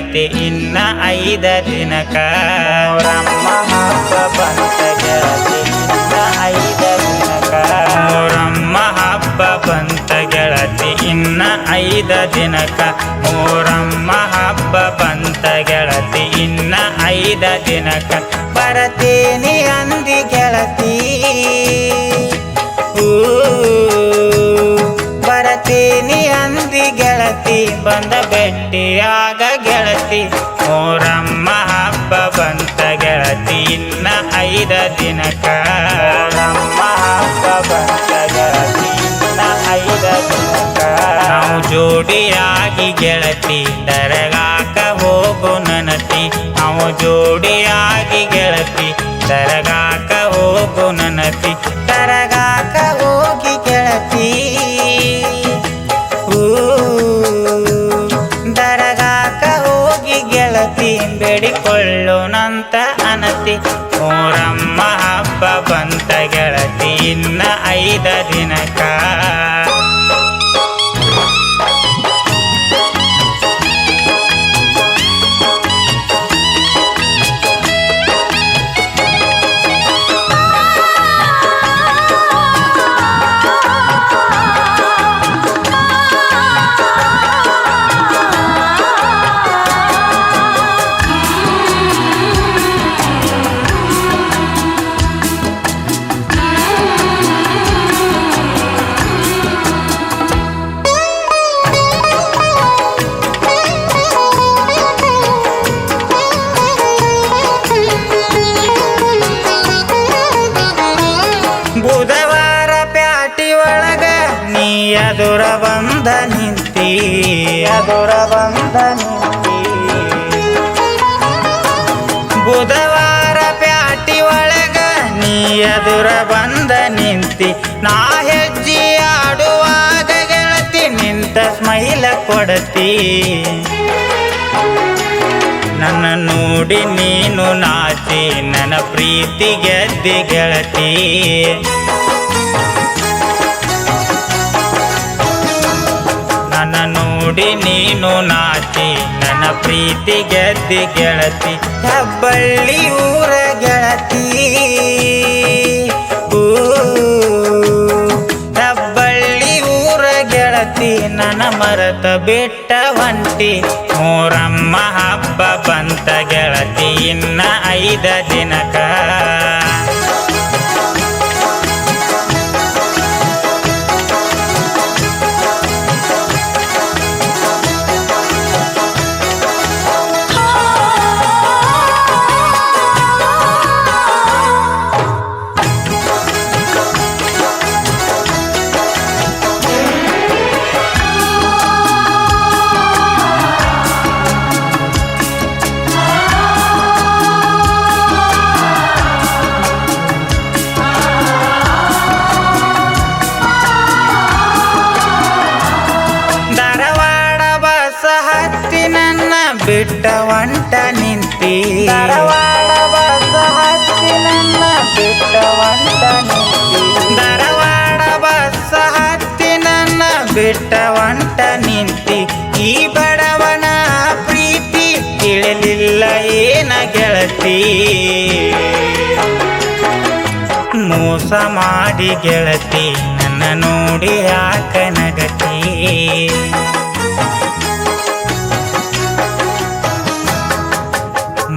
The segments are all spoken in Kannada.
ಗೆಳತಿ ಇನ್ನ 5 ದಿನಕ ಮೊಹರಮ್ಮ ಹಬ್ಬ ಬಂತ ಗೆಳತಿ ಇನ್ನ 5 ದಿನಕ ಮೊಹರಮ್ಮ ಹಬ್ಬ ಬಂತ ಗೆಳತಿ ಇನ್ನ 5 ದಿನಕ ಮೊಹರಮ್ಮ ಹಬ್ಬ ಬಂತ ಗೆಳತಿ ಇನ್ನ 5 ದಿನಕ ಬರತೀನಿ ಅಂದಿ ಗೆಳತಿ ಬರತೀನಿ ಅಂದಿ ಗೆಳತಿ ಬಂದ ಭೆಟ್ಟಿಯಾಗ ಗೆಳತಿ ಮೊಹರಮ್ಮ ಹಬ್ಬ ಬಂತ ಗೆಳತಿ ಇನ್ನ 5 ದಿನಕ ಮೊಹರಮ್ಮ ಹಬ್ಬ ಬಂತ ಗೆಳತಿ ಇನ್ನ 5 ದಿನಕ ನಾವು ಜೋಡಿಯಾಗಿ ಗೆಳತಿ ದರಗಾಕ ಹೋಗು ನನತಿ ನಾವು ಜೋಡಿಯಾಗಿ ಗೆಳತಿ ದರಗಾಕ ಹೋಗು ನನತಿ ದರಗಾಕ ಹೋಗಿ ಗೆಳತಿ ದರಗಾಕ ಹೋಗಿ ಗೆಳತಿ ಬೇಡಿಕೊಳ್ಳೋಣಂತ ಅನತಿ ಮೊಹರಮ್ಮ ಹಬ್ಬ ಬಂತ ಗೆಳತಿ ಇನ್ನ 5 ದಿನಕ ಬುಧವಾರ ಪ್ಯಾಟಿ ಒಳಗ ನೀ ಎದುರ ಬಂದ ನಿಂತಿ ಎದುರ ಬಂದ ನಿಂತಿ ಬುಧವಾರ ಪ್ಯಾಟಿ ಒಳಗ ನೀ ಎದುರ ಬಂದ ನಿಂತಿ ನಾ ಹೆಜ್ಜೆ ಆಡುವಾಗ ಗೆಳತಿ ನಿಂತ ಸ್ಮೈಲ ಕೊಡತಿ ನನ್ನ ನೋಡಿ ನೀನು ನಾಚಿ ನನ್ನ ಪ್ರೀತಿ ಗೆದ್ದಿ ಗೆಳತಿ ನನ್ನ ನೋಡಿ ನೀನು ನಾಚಿ ನನ್ನ ಪ್ರೀತಿ ಗೆದ್ದಿ ಗೆಳತಿ ಹೆಬ್ಬಳ್ಳಿ ಊರ ಗೆಳತಿ ಹೆಬ್ಬಳ್ಳಿ ಊರ ಗೆಳತಿ ನನ್ನ ಮರೆತ ಬಿಟ್ಟ ಒಂಟಿ ಮೊಹರಮ್ಮ ಹಬ್ಬ ಬಂತ ಗೆಳತಿ ಇನ್ನ 5 ದಿನಕ ನನ್ನ ಬಿಟ್ಟ ಒಂಟ ನಿಂತಿ ಧಾರವಾಡ ಬಸ್ ಹತ್ತಿ ನನ್ನ ಬಿಟ್ಟ ಒಂಟ ನಿಂತಿ ಧಾರವಾಡ ಬಸ್ ಹತ್ತಿ ನನ್ನ ಬಿಟ್ಟ ಒಂಟ ನಿಂತಿ ಈ ಬಡವನ ಪ್ರೀತಿ ತಿಳಿಲಿಲ್ಲ ಏನ ಗೆಳತಿ ಮೋಸ ಮಾಡಿ ಗೆಳತಿ ನನ್ನ ನೋಡಿ ಯಾಕ ನಗತಿ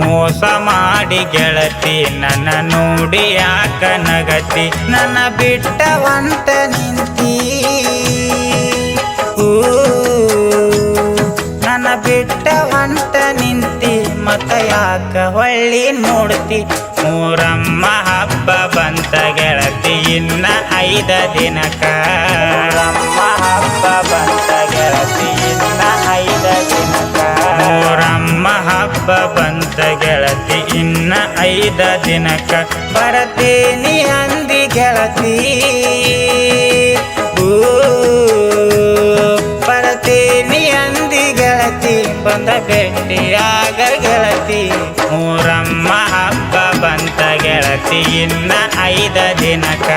ಮೋಸ ಮಾಡಿ ಗೆಳತಿ ನನ್ನ ನೋಡಿ ಯಾಕ ನಗತಿ ನನ್ನ ಬಿಟ್ಟ ಒಂಟ ನಿಂತಿ ನನ್ನ ಬಿಟ್ಟ ಒಂಟ ನಿಂತಿ ಮತ್ತ ಯಾಕ ಹೊಳ್ಳಿ ನೋಡ್ತಿ ಮೊಹರಮ್ಮ ಹಬ್ಬ ಬಂತ ಗೆಳತಿ ಇನ್ನ 5 ದಿನಕ ಮೊಹರಮ್ಮ ಹಬ್ಬ ಬಂತ ಗೆಳತಿ ಇನ್ನ 5 ದಿನಕ ಮೊಹರಮ್ಮ ಹಬ್ಬ ಬಂತ ಗೆಳತಿ ಇನ್ನ 5 ದಿನಕ ಬರತೀನಿ ಅಂದಿ ಗೆಳತಿ ಬರತೀನಿ ಅಂದಿ ಗೆಳತಿ ಬಂದ ಭೆಟ್ಟಿಯಾಗ ಗೆಳತಿ ಮೊಹರಮ್ಮ ಹಬ್ಬ ಬಂತ ಗೆಳತಿ ಇನ್ನ 5 ದಿನಕ